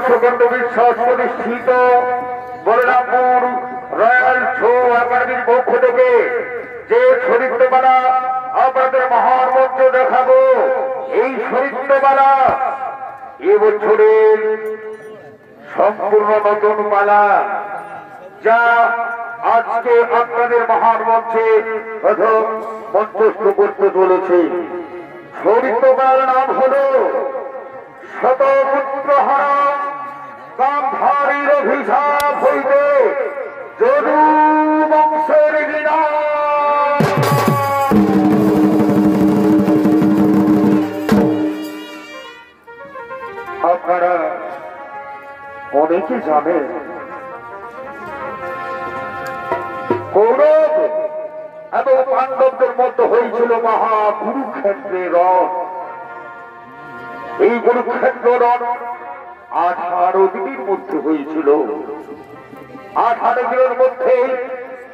সুগন্ধ বিশ্বাস প্রতিষ্ঠিত বলরামপুর রয়্যাল শো একাডেমির পক্ষ থেকে যে সরিত্রমালা আপনাদের মহান মঞ্চ দেখাবো, এই সরিত্রমালা এবছরের সম্পূর্ণ নতুন মালা, যা আজকে আপনাদের মহান মঞ্চে প্রথম মঞ্চস্থ করতে চলেছে। সরিত্রমালার নাম হল শতপুত্রহারা গান্ধারীর অভিশাপ হইতে যদু বংশের বিনাশ। আপনারা অনেকে জানেন কৌরব এবং পাণ্ডবদের মধ্যে হয়েছিল মহা কুরুক্ষেত্রের রণ। এই কুরুক্ষেত্র রণ 18 দিনের মধ্যে হয়েছিল। 18 দিনের মধ্যে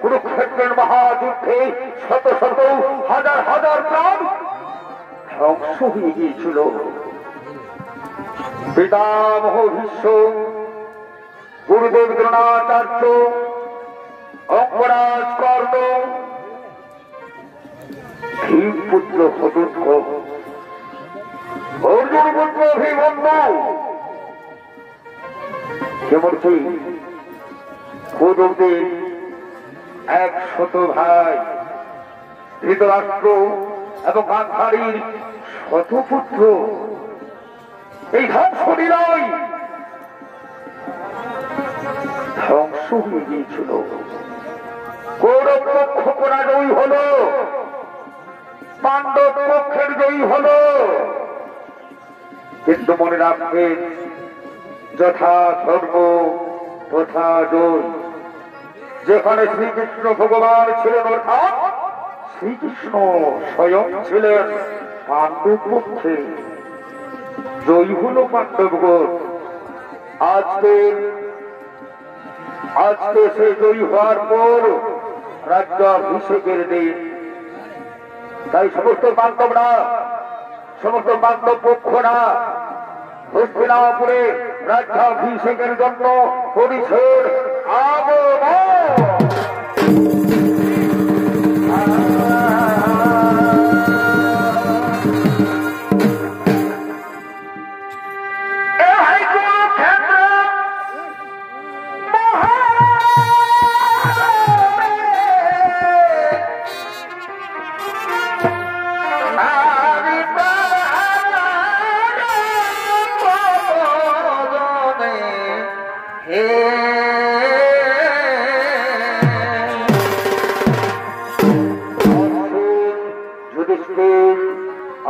কুরুক্ষেত্রের মহাযুদ্ধে শত শত হাজার হাজার প্রাণ ধ্বংস হয়ে গিয়েছিল। পিতামহ ভীষ্ম, গুরুদেব দ্রোণাচার্য, অঙ্গরাজ কর্ণ, ভীমপুত্র শতদ্র, অর্জুন পুত্র অভিমন্যু, যেমনকি কৌরবদের 100 ভাই ধৃতরাষ্ট্র এবং গান্ধারীর শতপুত্র এই ধ্বংসলীলায় ধ্বংস হয়ে গিয়েছিল। কৌরব পক্ষ পরাজয়ী হল, পাণ্ডব পক্ষের জয়ী হল। কিন্তু মনে রাখবেন, যথা ধর্ম তথা জয়। যেখানে শ্রীকৃষ্ণ ভগবান ছিলেন, অর্থাৎ শ্রীকৃষ্ণ স্বয়ং ছিলেন পাণ্ডব পক্ষে, জয়ী হল পাণ্ডবগণ। আজকে সে জয়ী হওয়ার পর রাজ্যাভিষেকের দিন। তাই সমস্ত পাণ্ডবরা, সমস্ত পাণ্ডব পক্ষরা হস্তিনাপুরে রাজ্যাভিষেকের জন্য পরিষদ আগমন।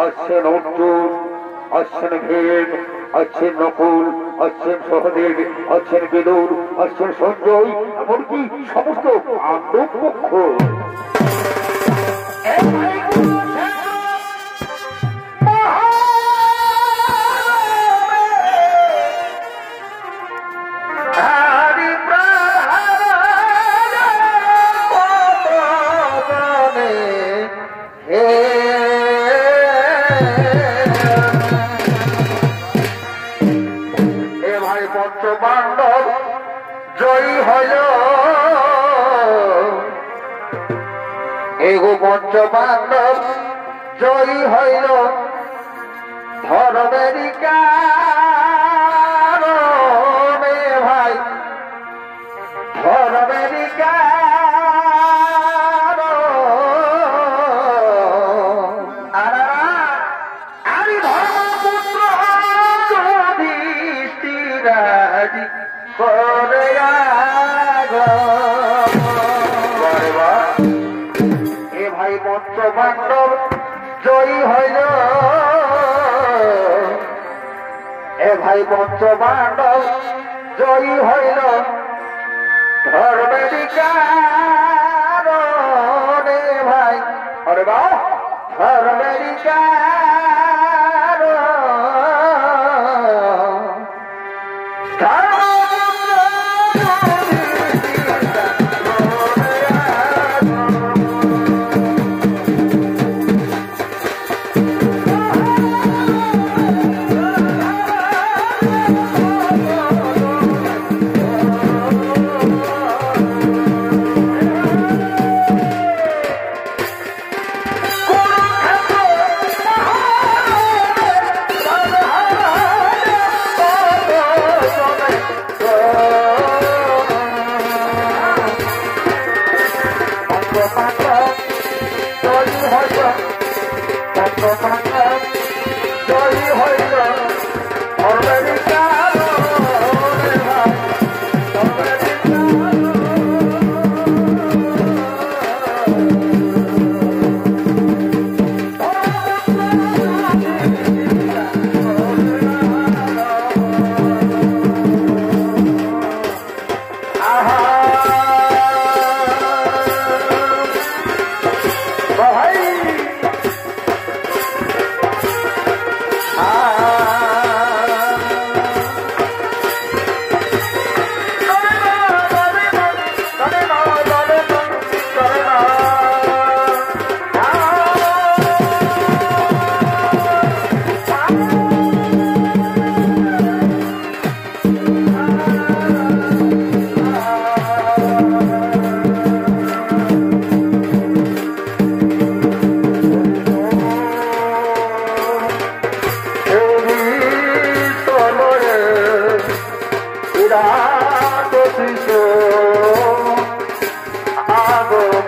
আছেন অর্জুন, আছেন ভীম, আছেন নকুল, আছেন সহদেব, আছেন বিদুর, আছেন সঞ্জয়, এমনকি সমস্ত পাণ্ডব পক্ষ। পঞ্চপাণ্ডব জয়ী হইল, এগো পঞ্চপাণ্ডব জয়ী হইল ধর্মেরই কারণে ভাই, ধর্মেরই পঞ্চপাণ্ডব জয়ী হইল, এ ভাই পঞ্চপাণ্ডব জয়ী হইল ধর্মেরই কারণে ভাই। আরে বাহ, ধর্মেরই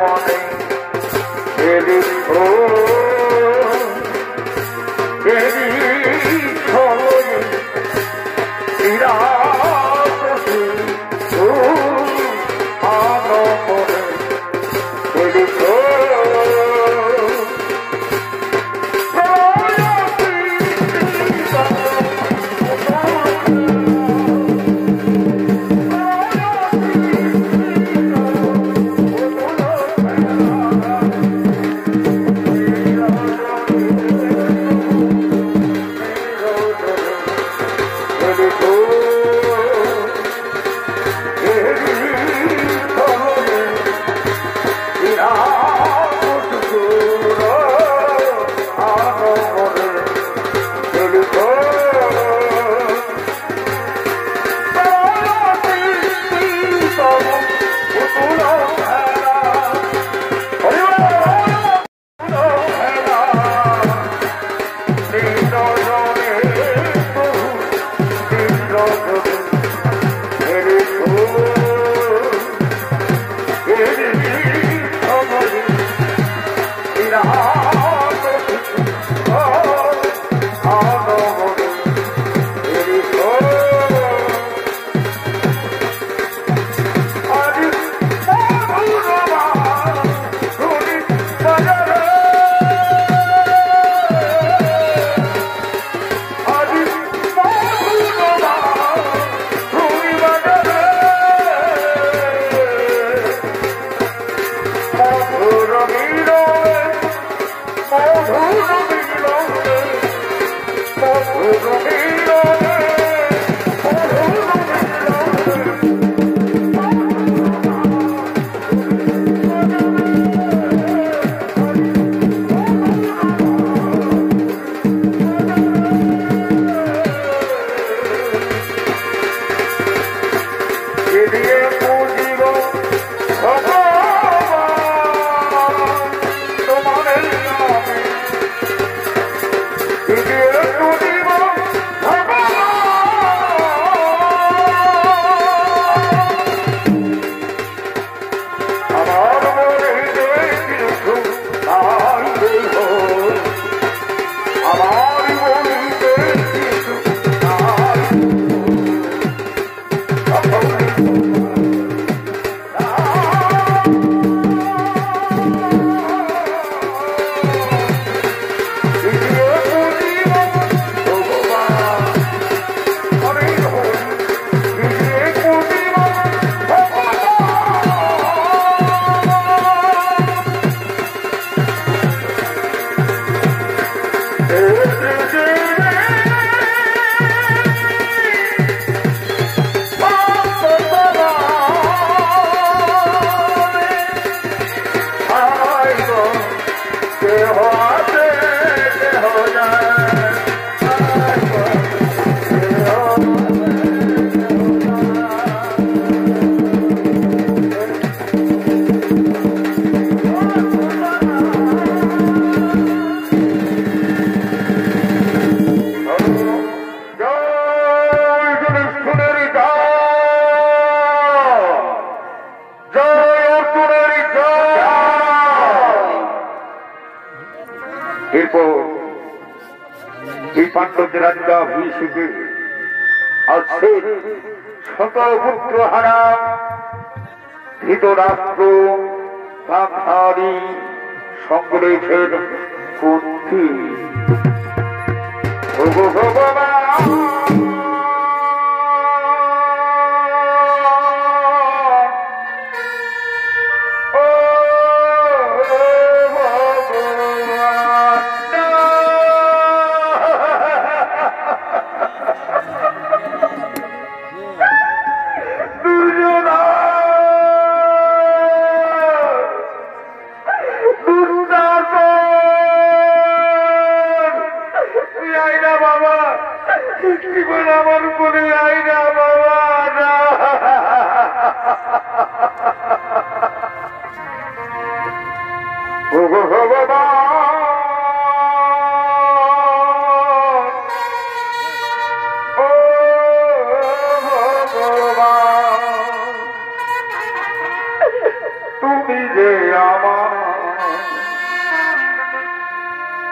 মনে এলি ও এলি ছলনে বিরাটে ও আলো মনে এলি ও পাণ্ডবদের রাজা হিসেবে আছে শত পুত্র হারা ধৃতরাষ্ট্র কাঁঠারি সঙ্গ রয়েছেন কুন্তি ভগবান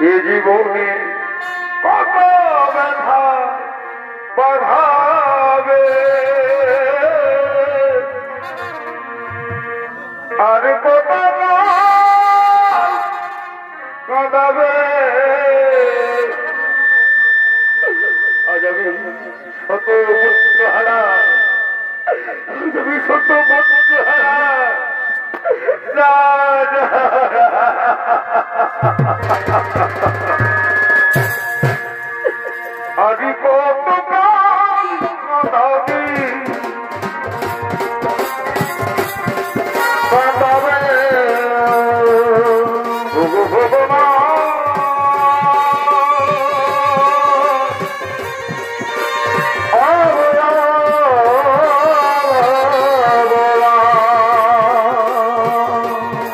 এ জীবনে কত ব্যথা বাধাবে আর কত কাঁদাবে আজ আমি শত পুত্র হারা তুমি শত পুত্র হারা না আজি কত কাঁদাবি কাঁদাবে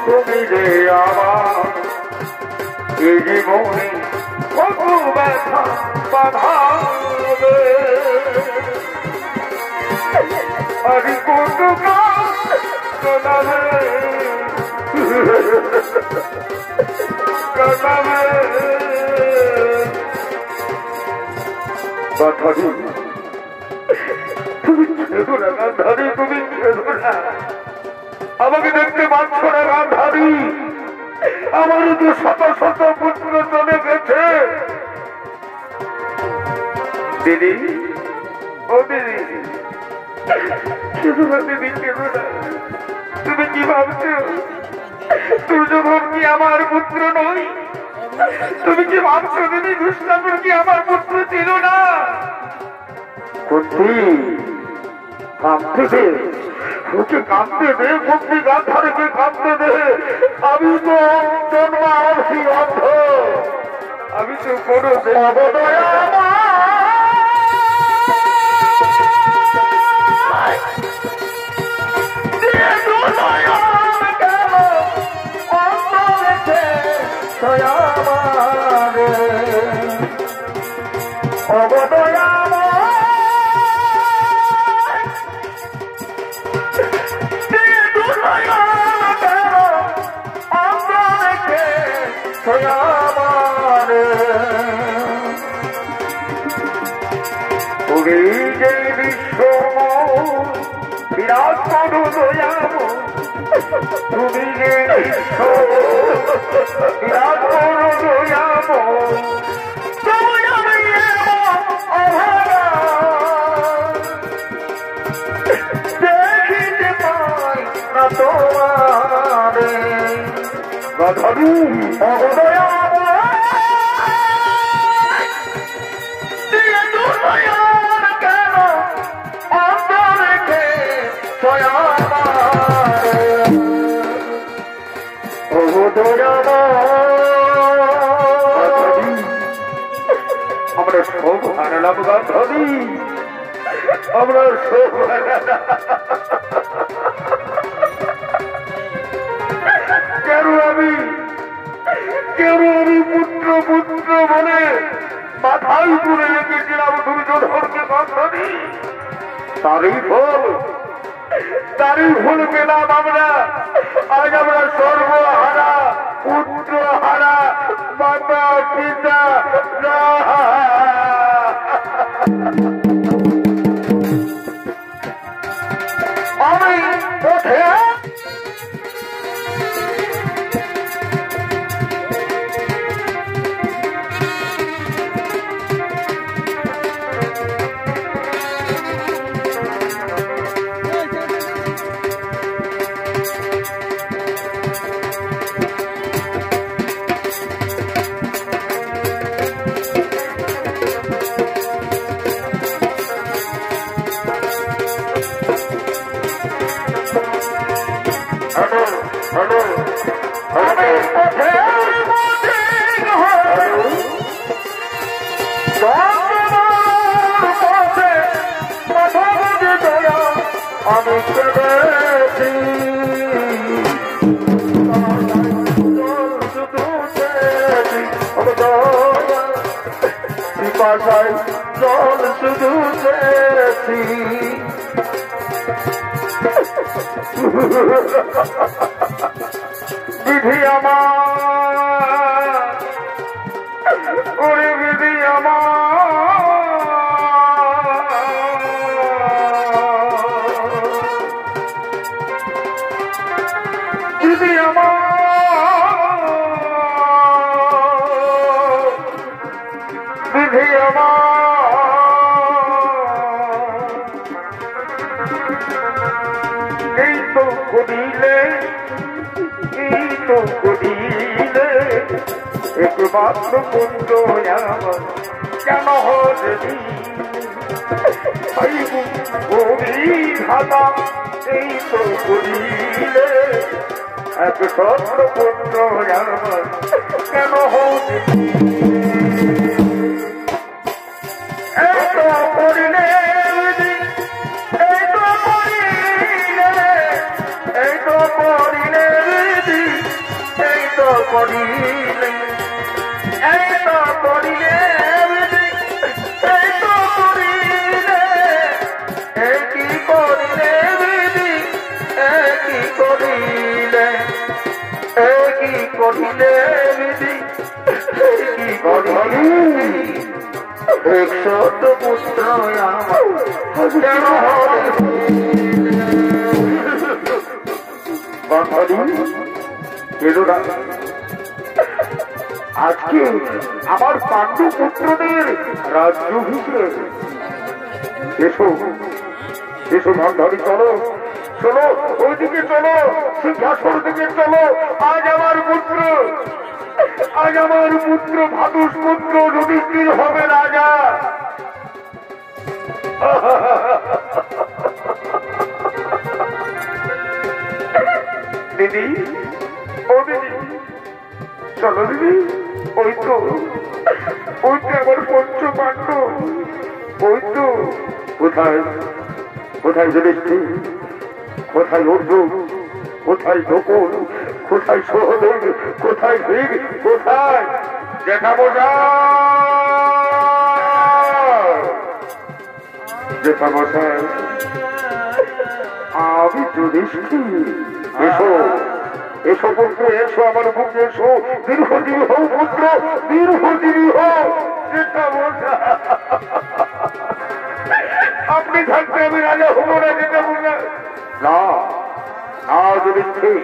তুমি যে আমার এই জীবনে কত ব্যথা বাধাবে আরে কত কাঁদাবে কাঁদাবে গান্ধারী তুমি ছেড়ো না গান্ধারী তুমি ছেড়ো না আমাকে দেখতে পাচ্ছ না গান্ধারী আমার যে শত শত পুত্র চলে গেছে দিদি ও দিদি কেঁদো না দিদি কেঁদো না তুমি কি ভাবছো দুর্যোধন কি আমার পুত্র নই তুমি কি ভাবছো দিদি দুষ্টাপুর কি আমার পুত্র ছিল না কুন্তি কাঁদতে দে ওকে কাঁদতে দে কুন্তি গান্ধারীকে কাঁদতে দে আমি তো জন্মাবধি অন্ধ আমি তো কোনো অবদয়া অবদয়া যে বিশ্ব বিরাট করু দয়াম তুমি যে বিশ্ব বিরাট করু দয়াম দেখিতে পাই না তোমার গাধারু অবদয়া আমরা সব হারালাম গান্ধারী আমরা সব কেন আমি পুত্র পুত্র বলে মাথায় তুলে রেখেছিলাম দুর্যোধনকে গান্ধারী তারই ফল পেলাম আমরা আজ আমরা সর্বহারা পুত্র হারা মাতা পিতা আমি পথে আমি পেয়েছি পিপাসায় জল শুধু চেয়েছি বিধি আমার করিলে এই তো করিলে একমাত্র পুত্র আমার কেন হরি ধাতা এই তো করিলে একমাত্র পুত্র আমার কেন হরি এই তো করিলে এই তো করিলে এই তো করিলে এই তো করিলে এই তো করিলে এই তো করিলে একই করিলে একই করিলে একই করিলে একই করিলে একশত পুত্র আমার কেন আজকে আমার পাণ্ডু পুত্রদের রাজ্যাভিষেক। এসো এসো ধরি চলো চলো ওইদিকে চলো সিংহাসন দিকে চলো। আজ আমার পুত্র ভাদুষ পুত্র যুধিষ্ঠির হবে রাজা। দিদি ও দিদি চলো দিদি। ওই তো আমার পঞ্চ পাণ্ডব। ওই তো কোথায় কোথায় যুধিষ্ঠির, কোথায় অর্জুন, কোথায় নকুল, কোথায় সহদেব, কোথায় ভীম, কোথায় জেঠামশাই আমি যুধিষ্ঠির। এসো এসো পুত্র এসো আমার বুকে এসো। দীর্ঘজীবী হও পুত্র, দীর্ঘজীবী হও। আপনি থাকতে আমি রাজা হবো না জেঠামশাই। না না যুধিষ্ঠির,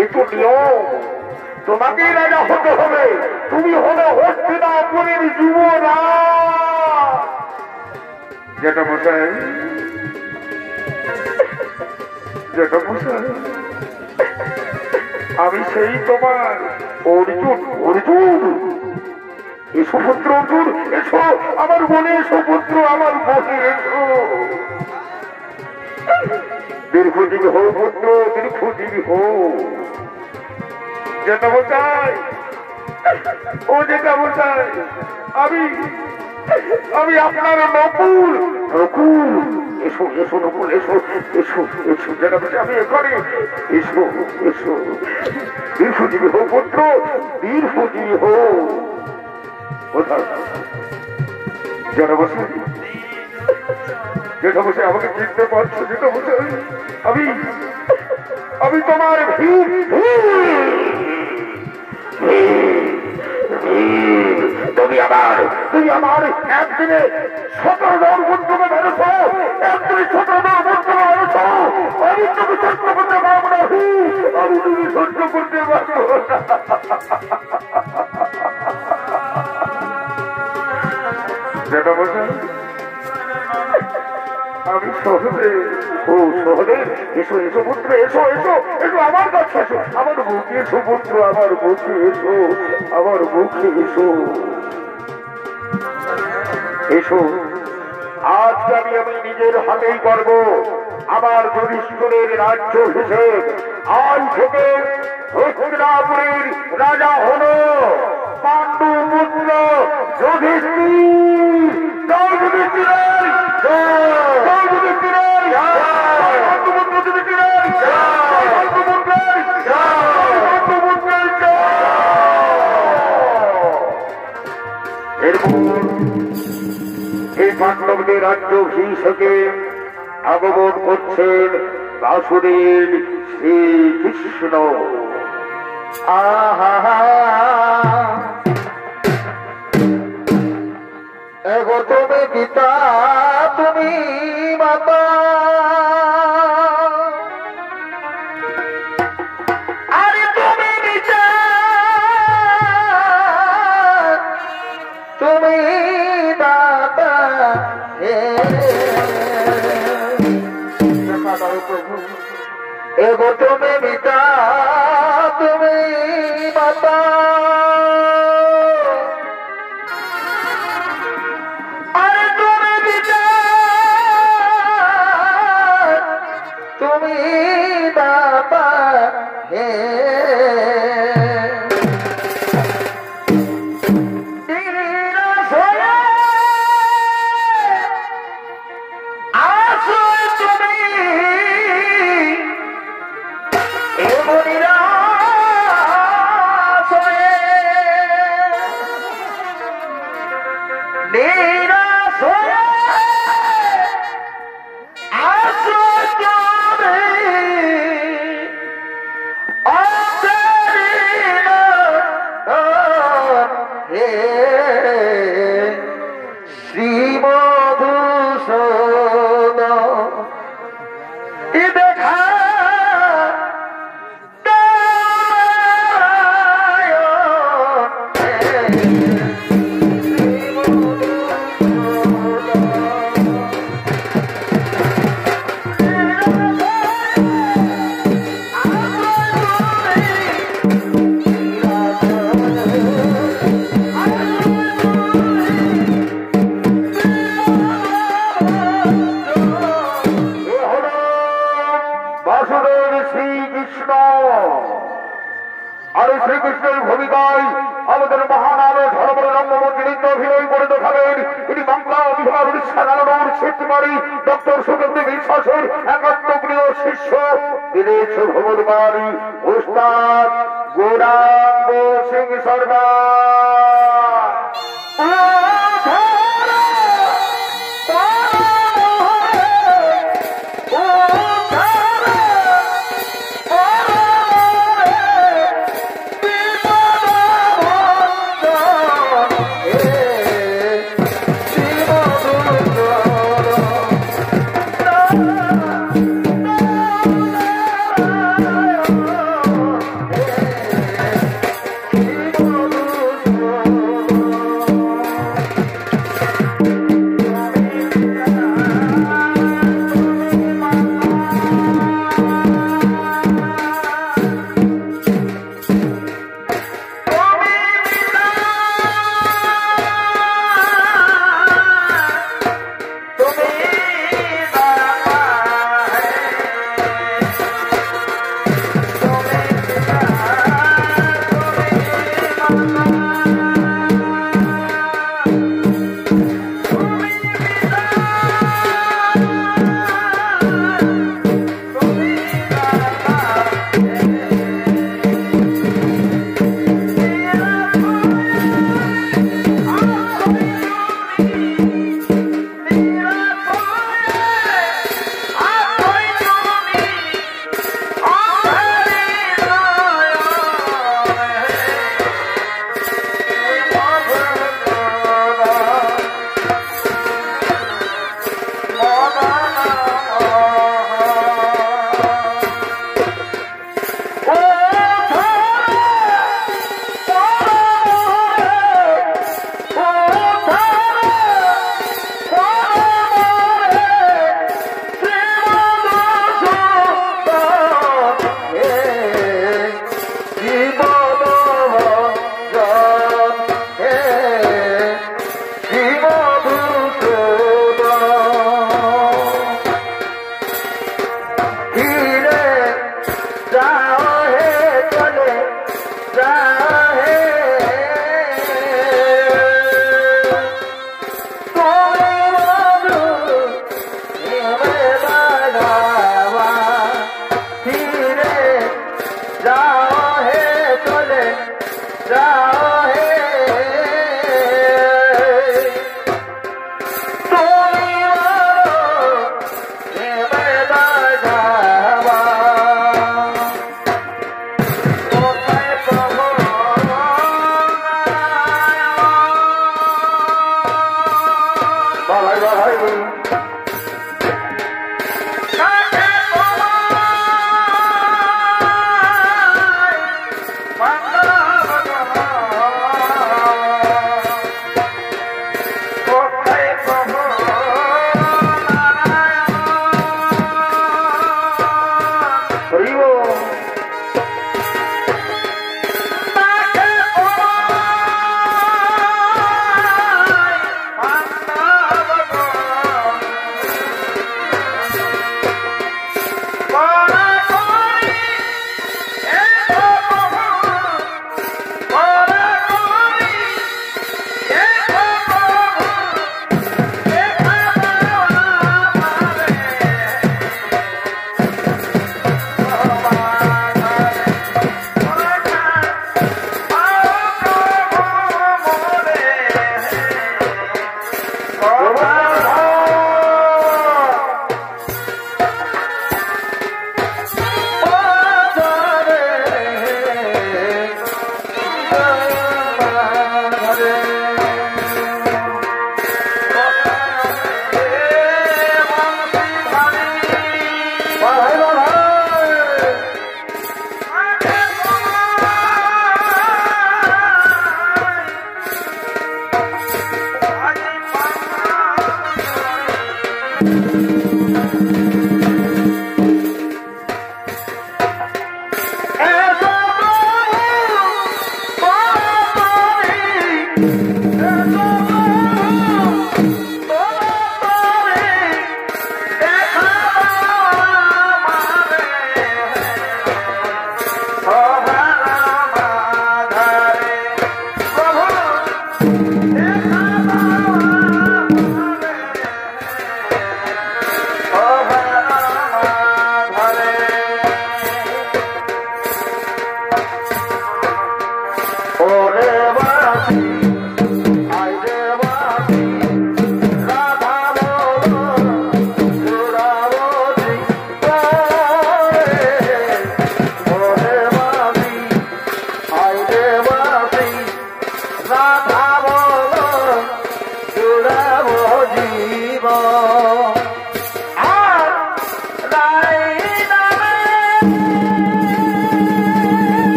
এ তো নিয়ম, তোমাকেই রাজা হতে হবে। তুমি হলো হস্তিনাপুরের যুবরাজ। জেঠামশাই জেঠামশাই আমি সেই তোমার অর্জুন। অর্জুন এসো পুত্র অর্জুন এসো আমার বনে এসো পুত্র আমার বনে এসো। দীর্ঘজীবী হো পুত্র, দীর্ঘজীবী হো। জেঠামশাই ও জেঠামশাই আমি আপনার নকুল। নকুল এসো এসো নকুল এসো এসো এসো জেঠামশাই আমি এখানে। এসো এসো দীর্ঘজীবী হো পুত্র, দীর্ঘজীবী হো। কোথায় জেঠামশাই? জেঠামশাই আমাকে চিনতে পারছো জেঠামশাই? আমি তোমার ভীম। তুমি আমার একদিনে 17 বন্ধুকে মেরেছ, একদিনে 17 বন্ধুকে মেরেছ। আমি তুমি সহ্য করতে পারবো না, আমি তুমি সহ্য করতে পারবো না। জেঠামশাই আমি সহদেব। ও সহদেব এসো এসো পুত্র এসো এসো এসো আমার কাছে এসো। আমার বুকে এসো পুত্র, আমার বুকে এসো, আমার বুকে এসো। এসো আজকে আমি নিজের হাতেই করব আমার যুধিষ্ঠিরের রাজ্য হিসেব। আজ থেকে হস্তিনাপুরের রাজা হলো পাণ্ডু পুত্র যুধিষ্ঠির। জয় যুধিষ্ঠিরের জয়, জয় যুধিষ্ঠিরের জয়, পাণ্ডু পুত্র যুধিষ্ঠিরের জয়, পাণ্ডু পুত্রের জয়, পাণ্ডু পুত্রের জয়। এরপর এই পাণ্ডবদের রাজ্য হিসেবে আগমন করছেন বাসুদেব শ্রীকৃষ্ণ। আহা এগো তুমি পিতা, তুমি মাতা, আরে তুমি পিতা, তুমি দাতা। एगो तुम्हें पिता तुम्हें माता अरे तुम्हें पिता तुम्हें माता है डॉक्टर सुगंधी विश्वासर एकात्मप्रिय शिष्य विदेश भ्रमणकारी उस्ताद गौरांग सिंह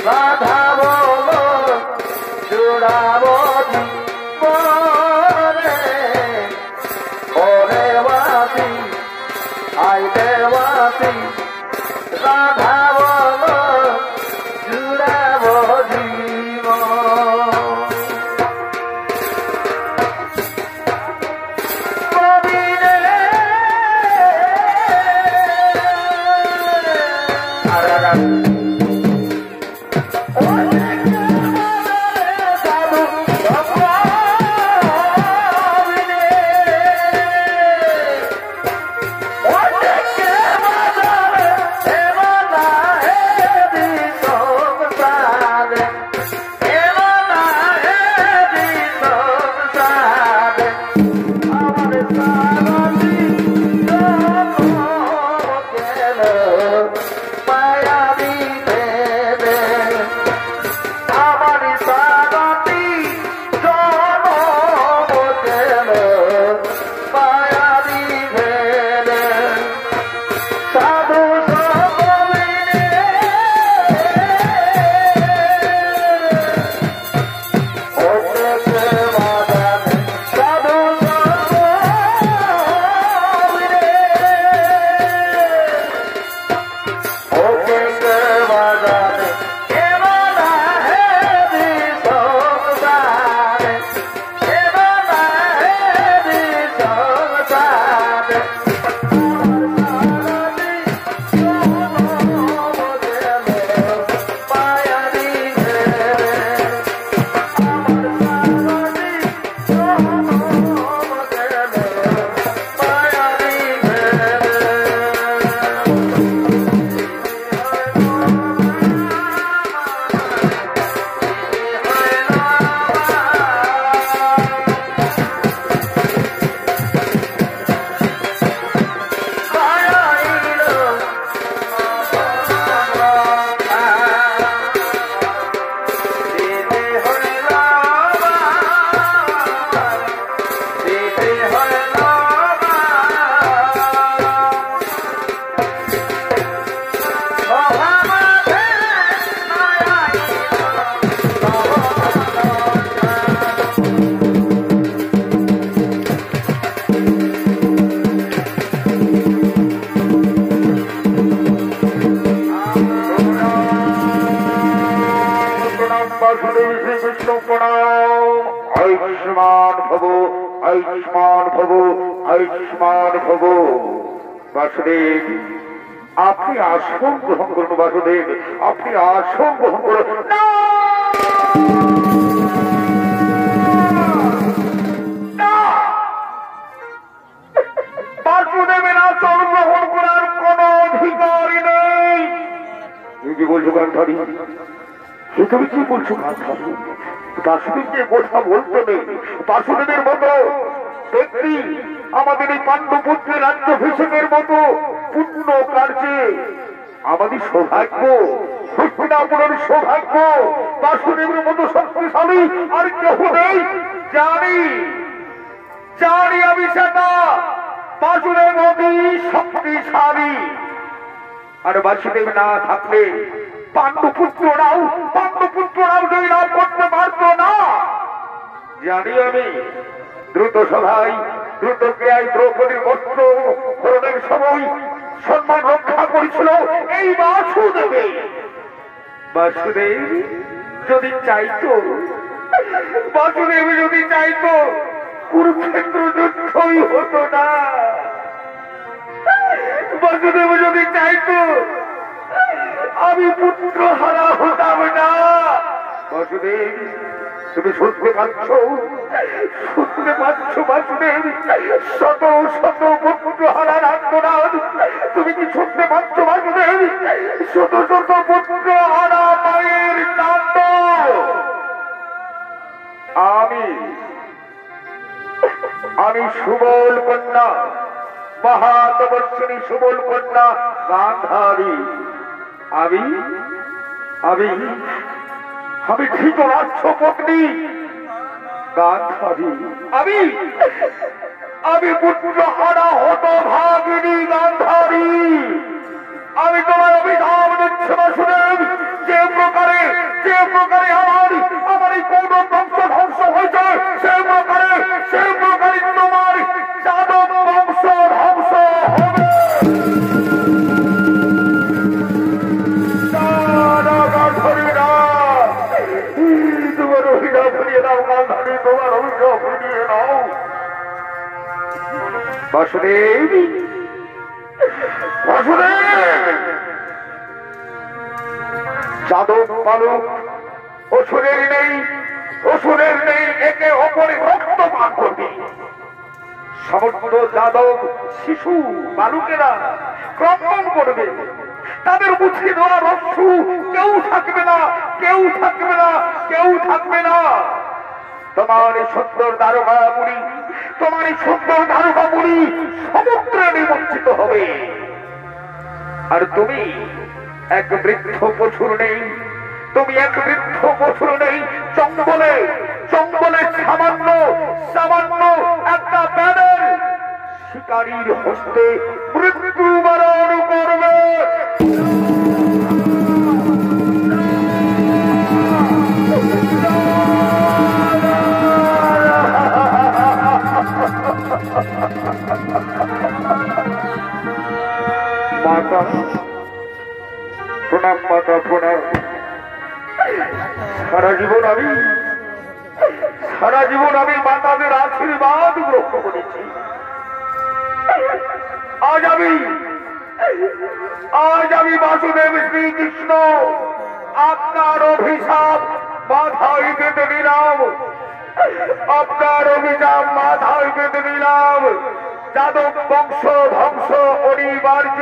রাধা বলো জুড়াবো জীবনে ওরে বাসি আই দেবাসি রাধা বলো জুড়াবো জীবন বাসুদেব আপনি আসন গ্রহণ করুন বাসুদেব আপনি আসন গ্রহণ করুন বাসুদেবের আসন গ্রহণ করার কোন অধিকারই নেই তুমি কি বলছো গান্ধারী তুমি কি বলছো গান্ধারী বাসুদেবকে কথা বলতে নেই বাসুদেবের মতো ব্যক্তি আমাদের এই পাণ্ডবপুত্রের রাজ্যাভিষেকের মতো পূর্ণ কার্যে আমাদের সৌভাগ্য হস্তিনাপুরের সৌভাগ্য বাসুদেবের মতো শক্তিশালী আর কেউ নেই জানি জানি আমি সেটা বাসুদেব অতি শক্তিশালী আর বাসুদেব না থাকলে পাণ্ডবপুত্ররাও জয় লাভ করতে পারত না জানি আমি দ্রুত সভায় দ্রুত ক্রিয়ায় দ্রৌপদীর বস্ত্র হরণের সময় সম্মান রক্ষা করেছিল এই বাসুদেবে বাসুদেব যদি চাইতো কুরুক্ষেত্র যুদ্ধই হতো না বাসুদেব যদি চাইতো আমি পুত্র হারা হতাম না বাসুদেব তুমি শুনতে পাচ্ছ বাসুদেব শত শত পুত্র হারা রাজ্যনাথ তুমি কি শুনতে পাচ্ছ বাসুদেব শত শত পুত্র হারা মায়ের কান্ড আমি সুবল কন্যা মহাতপস্বিনী সুবল কন্যা গান্ধারী আমি ধৃতরাষ্ট্র পত্নী গান্ধারী আমি পুত্র হারা হতভাগিনী গান্ধারী আমি তোমার অভিশাপ দিচ্ছি বাসুদেব যে প্রকারে আমার এই কৌরব বংশ ধ্বংস হয়েছে, সে প্রকারে তোমার যাদব বংশ ধ্বংস হবে। তোমার অভিনয় ফিরিয়ে দাও, গান্ধারী তোমার অভিনয় ফিরিয়ে দাও। বাসুদেব, যাদব বালক অসুরের নেই, একে অপরে রক্ত পান করবে। সমস্ত যাদব শিশু বালকেরা ক্রন্দন করবে, তাদের মুখে ধরা রশ্রু কেউ থাকবে না। তোমার সুন্দর দ্বারকাপুরী সমুদ্রে নিমজ্জিত হবে। আর তুমি এক বৃদ্ধ পশুর নেই, জঙ্গলে সামান্য একটা ব্যানের শিকারীর হস্তে মৃত্যুবরণ করবে। মাতা প্রণাম, মাতা প্রণাম। সারা জীবন আমি মাতাদের আশীর্বাদ গ্রহণ করেছি। আজ আমি বাসুদেব শ্রীকৃষ্ণ আপনার অভিশাপ মাথায় বেঁধে নিলাম। যাদব বংশ ধ্বংস অনিবার্য।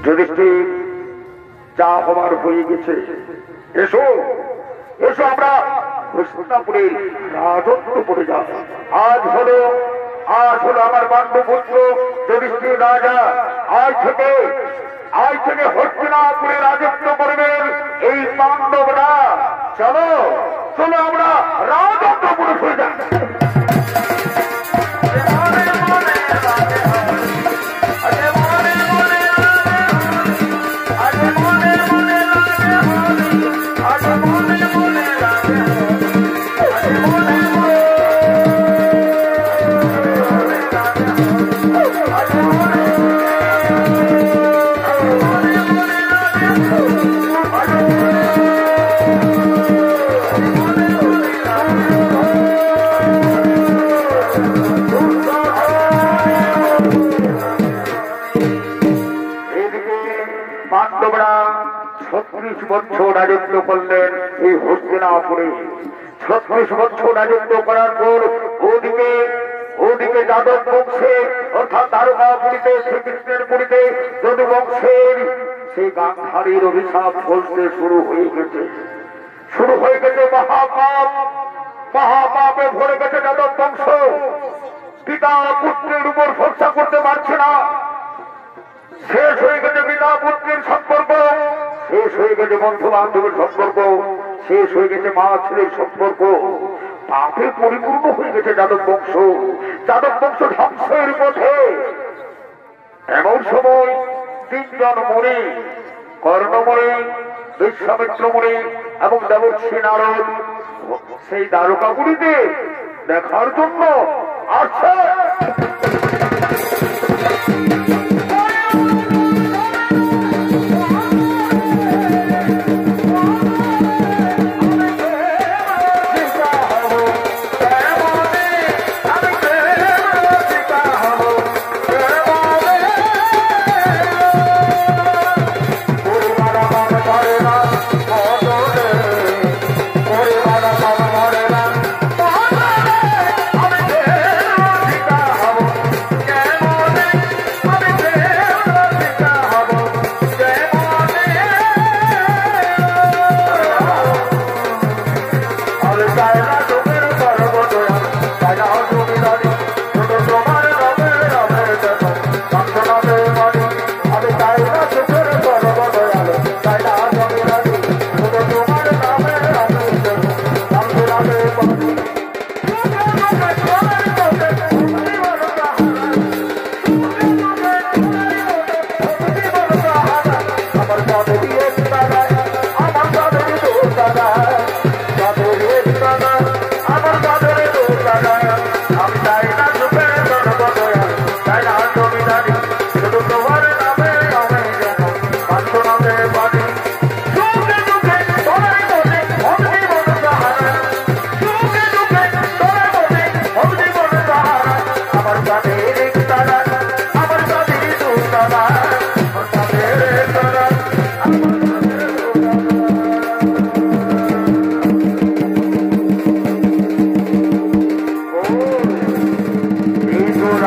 যুধিষ্ঠির, যা হবার হয়ে গেছে, এসো আমরা হস্তিনাপুরের রাজত্ব করে যাব। আজ হলো আমার পাণ্ডবপুত্র যুধিষ্ঠির রাজা। আজ থেকে হস্তিনাপুরে রাজত্ব করবেন এই পাণ্ডবরা। চলো আমরা রাজত্বপুরে হয়ে যাই। পাণ্ডবরা 36 বছর রাজত্ব করলেন এই হস্তিনাপুরে। 36 বছর রাজত্ব করার পর ওদিকে যাদব বংশে অর্থাৎ দ্বারকাপুরীতে শ্রীকৃষ্ণের পুরীতে যদু বংশের সেই গান্ধারীর অভিশাপ ফলতে শুরু হয়ে গেছে। মহাপাপে ভরে গেছে যাদব বংশ। পিতা পুত্রের উপর ভরসা করতে পারছে না। শেষ হয়ে গেছে পিতা পুত্রের সম্পর্ক, শেষ হয়ে গেছে বন্ধু বান্ধবের সম্পর্ক, শেষ হয়ে গেছে মা ছেলের সম্পর্ক। পাপে পরিপূর্ণ হয়ে গেছে যাদব বংশ ধ্বংসের পথে। এমন সময় 3 জন মুনি, কর্ণমুনি, বিশ্বামিত্র মুনি এবং দেবর্ষি নারদ সেই দ্বারকাপুরীতে দেখার জন্য আসছে।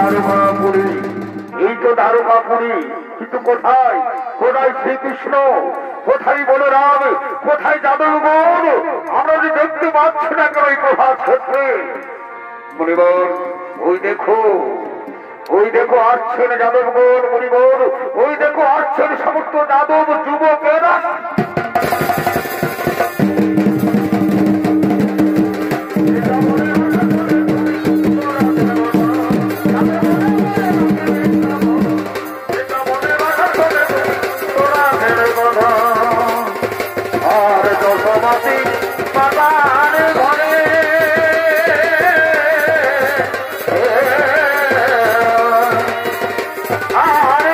দারুকাপুরী, এই তো দারুকাপুরী, কিন্তু কোথায় কোথায় শ্রীকৃষ্ণ, কোথায় বলরাম, কোথায় যাদবগণ? আমরা যে দেখতে পাচ্ছি না কেন এই প্রভাত ক্ষেত্রে? মুনিবর, ওই দেখো, ওই দেখো আসছেন যাদবগণ। মুনিবর, ওই দেখো আসছেন সমস্ত যাদব যুবকেরা। আর দশমতি বাগান ঘরে আর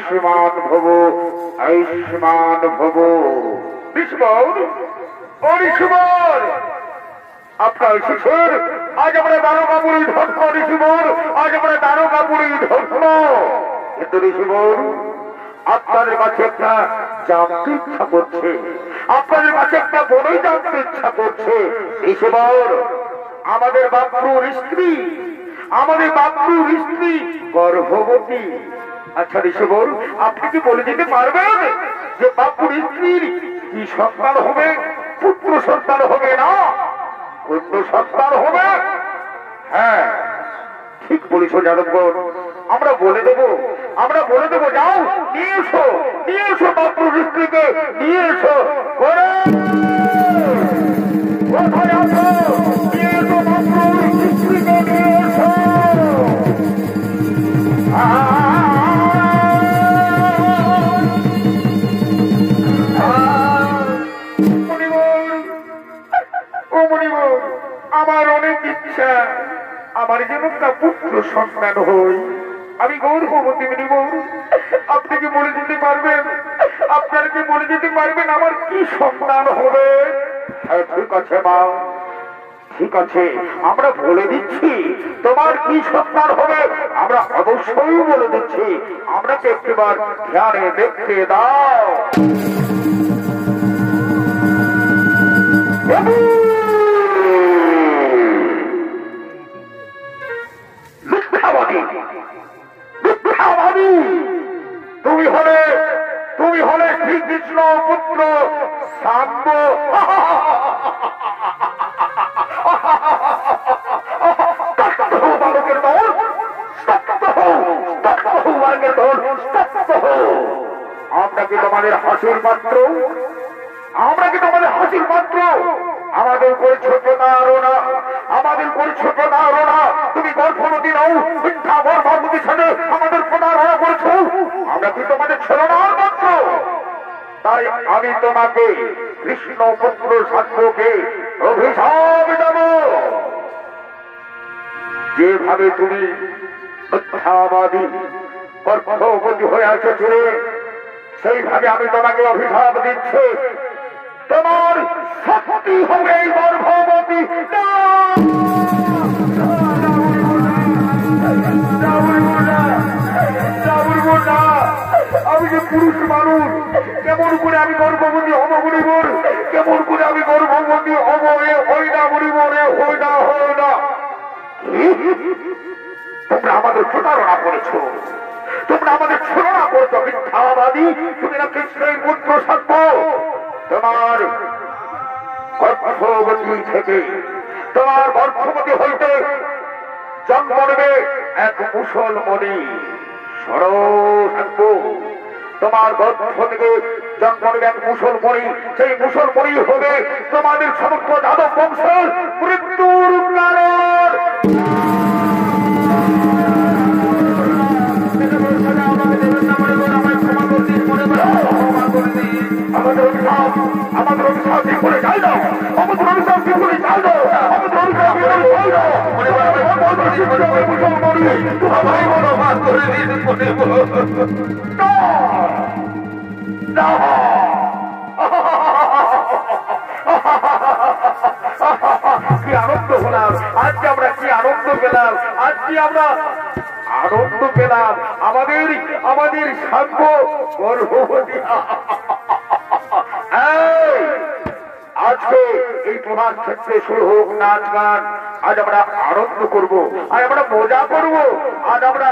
আয়ুষ্মান ভব, আয়ুষ্মান ভব। ঋষিবর, ও ঋষিবর, আপনার শিশুর আজ আমরা দারোগাপুরী ধর্ম। ঋষিবর, আজ আমরা দারোগাপুরী ধর্ম। কিন্তু ঋষিবর, আপনাদের কাছে একটা জানতে ইচ্ছা করছে, আপনাদের কাছে একটা বড়ই জানতে ইচ্ছা করছে। ঋষিবর, আমাদের বাপুর স্ত্রী, আমাদের বাপুর স্ত্রী গর্ভবতী। আচ্ছা ঋষিবর, আপনি কি বলে দিতে পারবেন যে বাপুর স্ত্রীর কি সন্তান হবে? পুত্র সন্তান হবে না কন্যা সন্তান হবে? হ্যাঁ ঠিক বলেছ যাদবগণ, আমরা বলে দেবো, আমরা বলে দেবো। যাও নিয়ে এসো, নিয়ে এসো বাপুর স্ত্রীকে নিয়ে এসো। কোথায় আছো? নিয়ে এসো বাপুর স্ত্রীকে নিয়ে এসো। আমার অনেক ইচ্ছা আমার যেন একটা পুত্র সন্তান হই। আমি গর্ভবতী মণিবর, আপনি কি বলে দিতে পারবেন, আপনারা কি বলে দিতে পারবেন আমার কি সন্তান হবে? হ্যাঁ ঠিক আছে মা, ঠিক আছে, আমরা বলে দিচ্ছি তোমার কি সন্তান হবে, আমরা অবশ্যই বলে দিচ্ছি। আমরাকে একবার ধ্যানে দেখতে দাও। তুমি হলে শ্রীকৃষ্ণ পুত্র শাম্ব। বালকের দল আমরা কি তোমাদের হাসির পাত্র? আমরা কি তোমাদের হাসির পাত্র? আমাদের করে ছোট না আরো না, আমাদের করে ছোট না আরো না। তুমি গর্ভবতী নও, মিথ্যা গর্ভবতীর সাথে আমাদের প্রতারণা করেছো। আমরা কি তোমাদের ছেলে না মাত্র? তাই আমি তোমাকে কৃষ্ণ পুত্র শাম্বকে অভিশাপ দেব। যেভাবে তুমি মিথ্যাবাদী গর্ভবতী হয়ে এসেছিলে, সেইভাবে আমি তোমাকে অভিশাপ দিচ্ছি। তোমার শক্তি হবে গর্ভবতী। আমি যে পুরুষ মানুষ, কেমন করে আমি গর্ভবতী হব বলিবর? কেমন করে আমি গর্ভবতী হব? এ হই না বলিবর, এ হই না, হই না। তোমরা আমাদের প্রতারণা করেছো, তোমরা আমাদের ছলনা করছো। মিথ্যাবাদী, তুমি না কৃষ্ণের পুত্র শাম্ব। তোমার গর্ভবতী থেকে, তোমার গর্ভবতী হইতে জন্ম নেবে এক মুসলমণি। সরো, তোমার গর্ভ থেকে জন্ম নেবে এক মুসলমণি। সেই মুসলমণি হবে তোমাদের সমস্ত যাদব বংশের মৃত্যুর কারণ। আমাদের অভিশাপ, আমাদের অভিশাপ ঠিক করে যাই না, আমাদের অভিশাপ ঠিক করে যাই না, আমাদের অভিশাপ ঠিক করে যাই না। কি আনন্দ হলাম আজকে, আমরা কি আনন্দ পেলাম আজকে, আমরা আনন্দ পেলাম। আমাদের আমাদের শাম্ব গর্ভবতী। আজকে এই প্রধান ক্ষেত্রে শুরু হোক নাচ গান। আজ আমরা আনন্দ করবো, আজ আমরা মজা করবো, আজ আমরা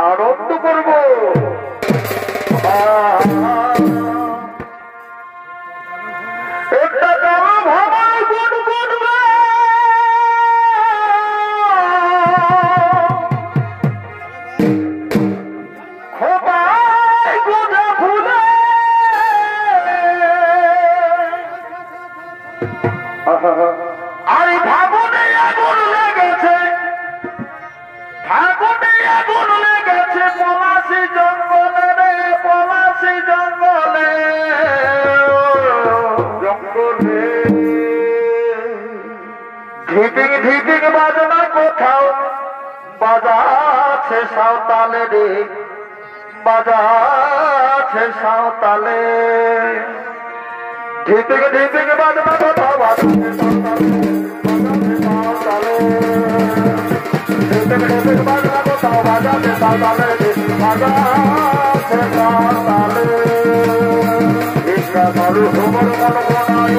আনন্দ করবো। আরে ভাবনে আগুন লেগেছে, ভাবনে আগুন লেগেছে পলাশি জঙ্গলে রে, পলাশি জঙ্গলে, জঙ্গলে ধিটিং ধিটিং বাজনা কোথাও বাজাচ্ছে সাঁওতালে রে, বাজা আছে সাঁওতালে ঢেপে বাজনা কথা বাজাচ্ছে সাঁওতালে ঢেপে বাজনা কথা বাজাচ্ছে সাঁওতালে বাজাচ্ছে সাঁওতালে ইচ্ছা কারু তোমার মন বনায়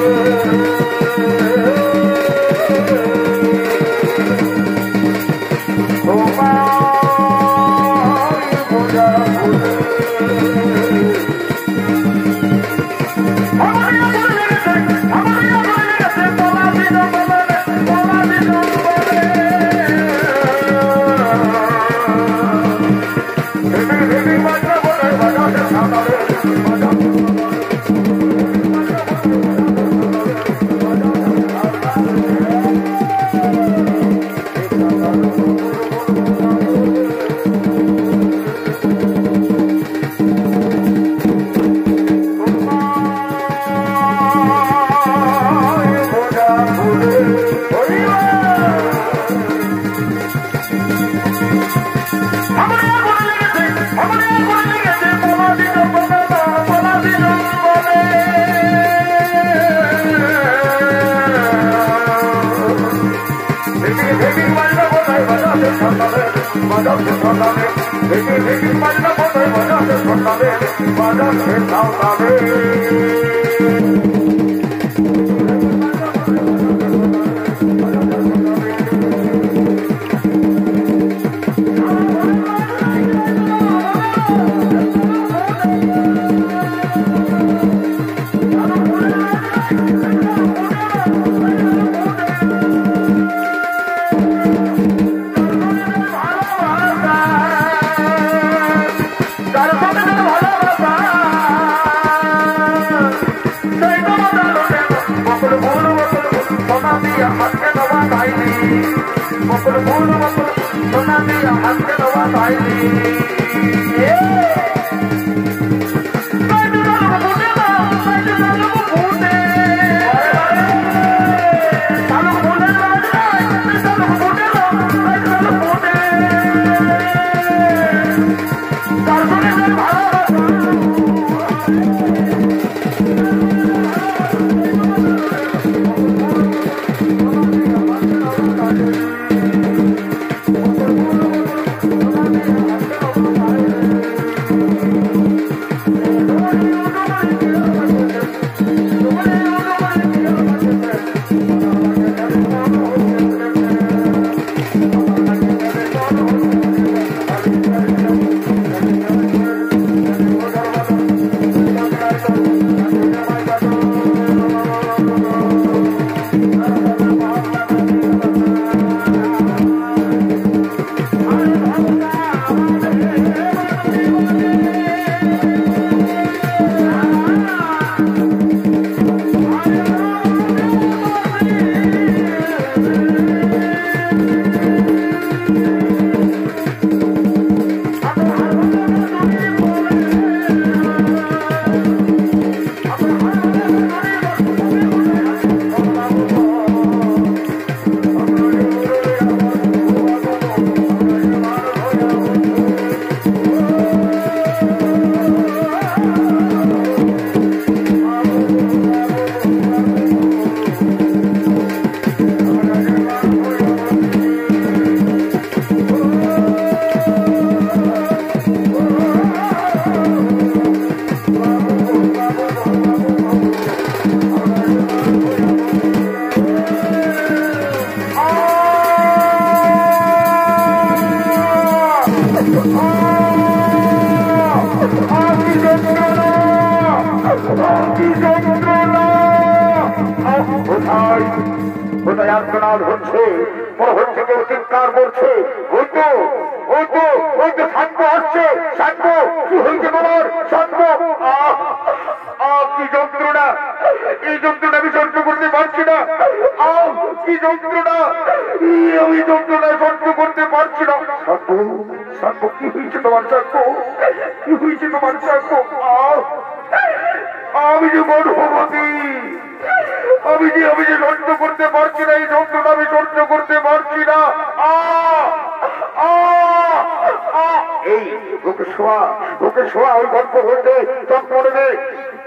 ওকে শোয়া, ওই গল্প বলতে চট পড়বে,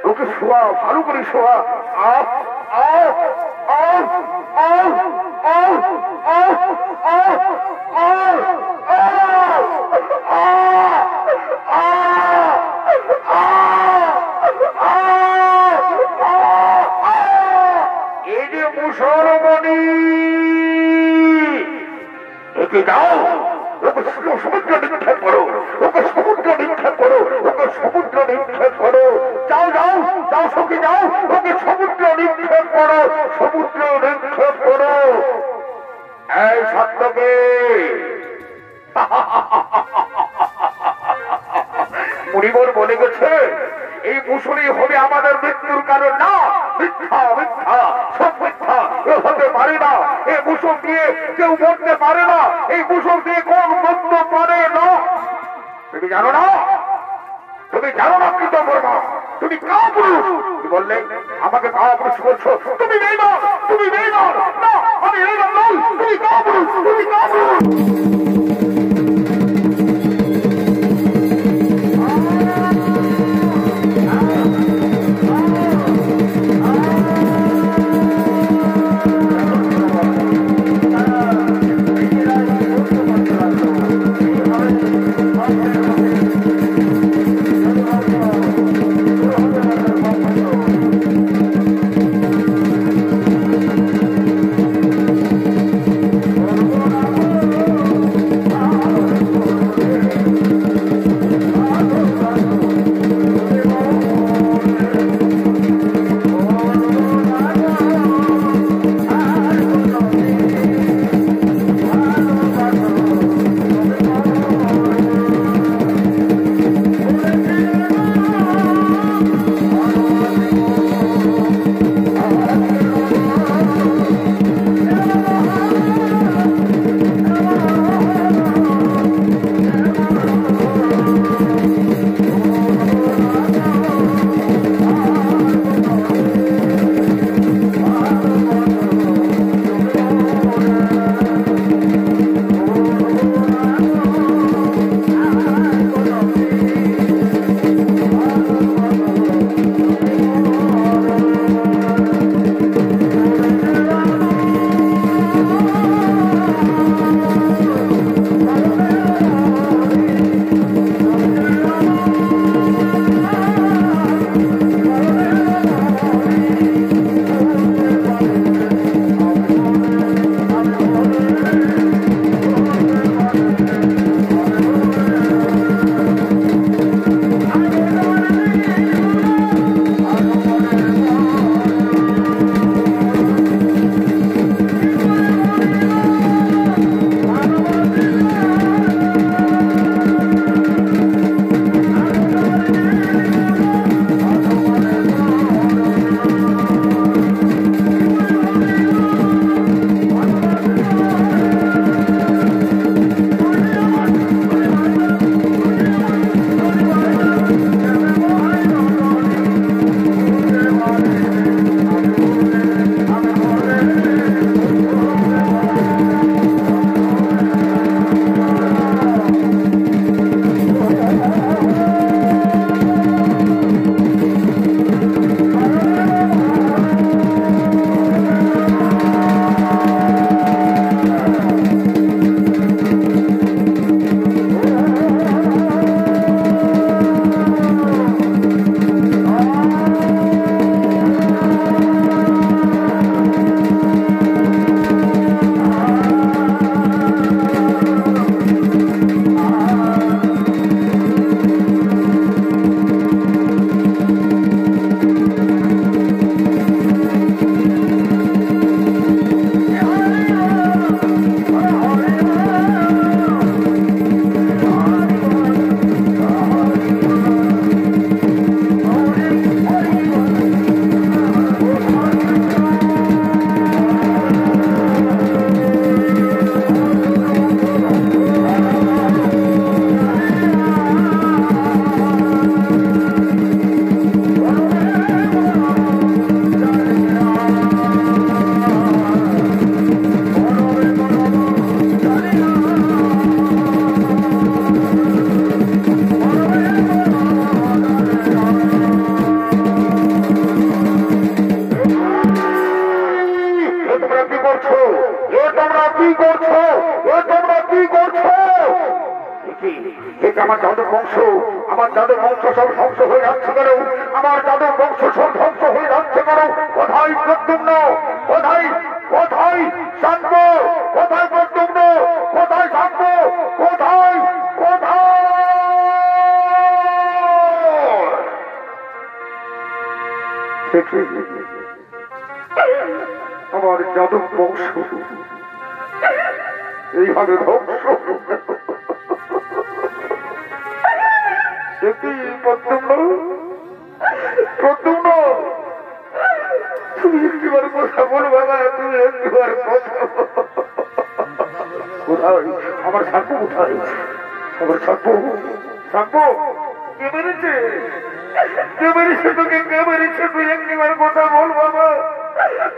ওকে শোয়া, ভালো করে শোয়া। আহ আহ আহ আহ আহ আহ এই যে মুসলমানি, একে যাও, ওকে সমুদ্র নিক্ষেপ করো, ওকে সমুদ্র নিক্ষেপ করো, ওকে সমুদ্র নিক্ষেপ করো। যাও যাও যাও সখী যাও, ওকে সমুদ্র নিক্ষেপ করো, সমুদ্র নিক্ষেপ করো। এই সত্যকে মুনিবর বলে গেছে এই মুসুরি হবে আমাদের মৃত্যুর কারণ না। মিথ্যা মিথ্যা, সব মিথ্যা, এ হতে পারে না। এই মুসুর দিয়ে কেউ মরতে পারে না, এই মুসুর দিয়ে কোন মরতে পারে না। তুমি জানো না, তুমি জানো না কৃত বর্মা, তুমি কাপুরুষ। তুমি বললে আমাকে কাপুরুষ বলছো, তুমি বেঈমান, তুমি বেঈমান। না, আমি বেঈমান নই, তুমি কাপুরুষ, তুমি কাপুরুষ। আমার যাদব বংশ সব ধ্বংস হয়ে যাচ্ছে কেন? আমার যাদব বংশ সব ধ্বংস হয়ে যাচ্ছে কেন? কোথায় প্রদ্যুম্ন? কোথায় কোথায় শান্ত? কোথায় প্রদ্যুম্ন? কোথায় শান্ত? কোথায় কোথায়? আমার যাদব বংশ এইভাবে ধ্বংস। তুমি একটিবার কথা বলো বাবা, তুমি একটিবার কথা। কোথায় আমার থাকবো? কোথায় আমার থাকবো? থাকবো কে মেরেছে? কে মেরেছে তোকে? কে মেরেছে? তুই একটিবার কথা বল বাবা,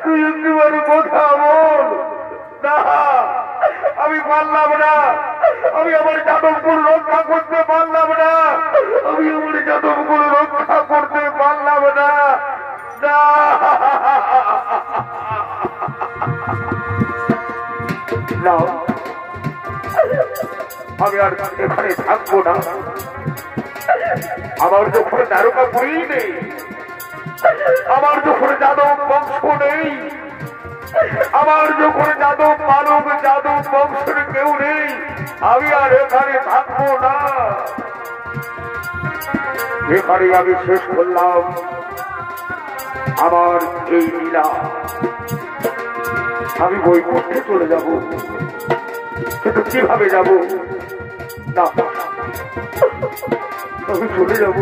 তুই একটিবার কথা বল। না, আমি পারলাম না, আমি আমার যাদবপুর রক্ষা করতে পারলাম না, আমি আমার যাদবপুর রক্ষা করতে পারলাম না। না, আমি আর এখানে থাকবো না। আমার যখন দ্বারকাপুরী নেই, আমার যখন যাদব বংশ নেই, আমার যখন যাদব মানব যাদব বংশের কেউ নেই, আমি আর এখানে থাকবো না। এখানে আমি শেষ করলাম আমার এই লীলা। আমি বৈকুণ্ঠে চলে যাব, কিন্তু কিভাবে যাব? না, আমি চলে যাব,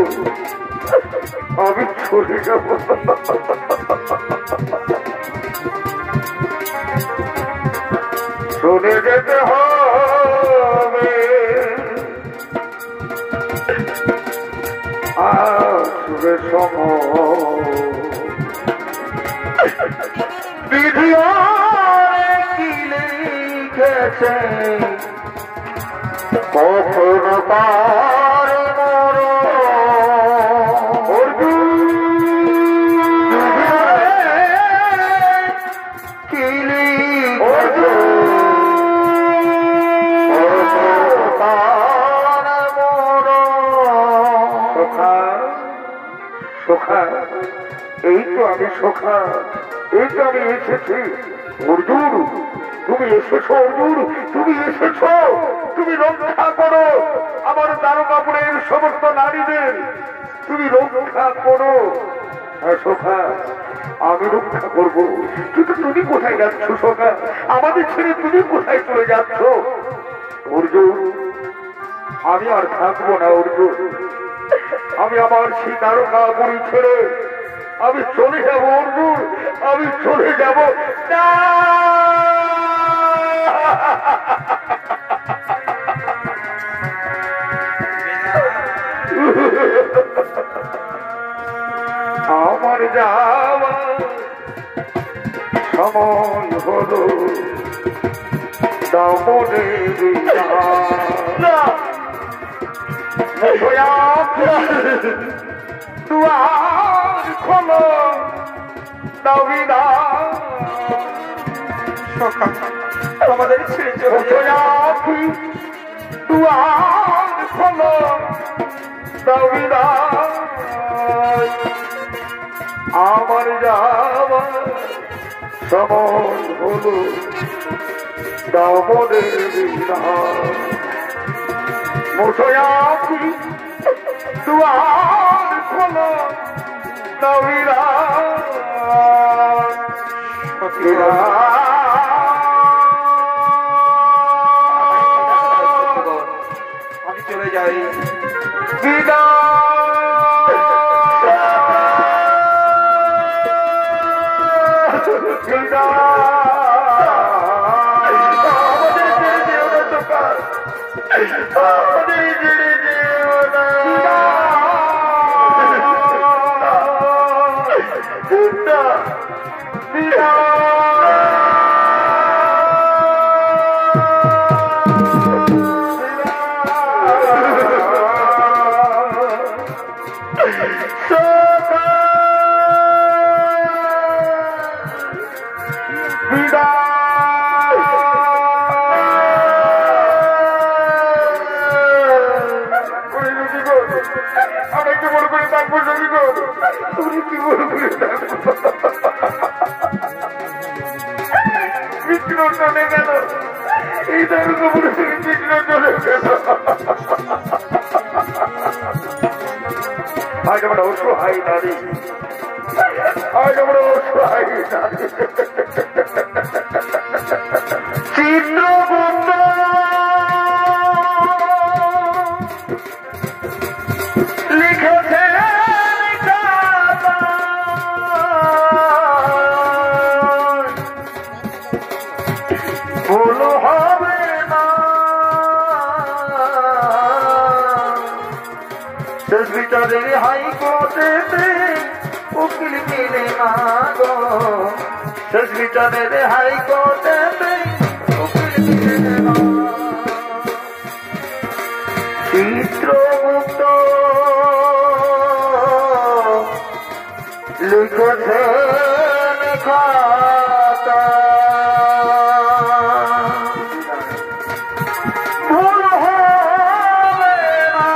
আমি চলে যাব। চলে যেতে হবে, আসবে সময়। বিধি কি লিখেছে কখন পার মর। কি লিখেছে সখা, এই তো আমি সখা, এই তো আমি এসেছি। অর্জুন তুমি এসেছো, অর্জুন তুমি এসেছো, তুমি রক্ষা করো আমার দ্বারকাপুরের সমস্ত নারীদের, তুমি রক্ষা করো। হ্যাঁ সখা, আমি রক্ষা করবো, কিন্তু তুমি কোথায় যাচ্ছ সখা? আমাদের ছেড়ে তুমি কোথায় চলে যাচ্ছ? অর্জুন আমি আর থাকবো না অর্জুন, আমি আমার সেই দ্বারকাপুরী ছেড়ে আমি চলে যাব অর্জুন, আমি চলে যাব। না, আমার যাওয়া সময় হলো, দামনে দুয়ার খোলো, আমাদের দুয়ার খোলো, আমার যাওয়া সময় হলো, দামনের বিধান। মুসয়াফি দুয়ার খোলো, নবীরা আমি চলে যাই। কৃষ্ণ চলে গেল, এই দুর্গপুরে কৃষ্ণ চলে গেল। আজ আমরা অসহায় নারী, আজ আমরা অসহায় নারী। চিত্রগুপ্ত লিখেছে ভুল হবে না, শেষ বিচারে হাইকোর্টে উকিল মিলে না গো, শেষ বিচারে হাইকোর্টে উকিল মিলে না। চিত্রগুপ্ত লিখেছে খাতা, ভুল হবে না,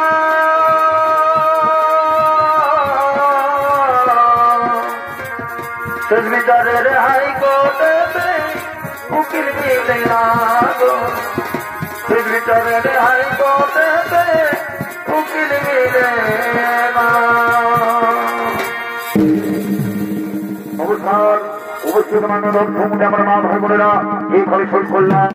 শেষ বিচারের হাইকোর্টে উকিল মিলে না গো, শেষ বিচারের হাইকোর্টে উকিল মিলে না। অবস্থান উপস্থিত মানব আমরা মা ভাই বোনেরা এই ঘরে সই করলাম।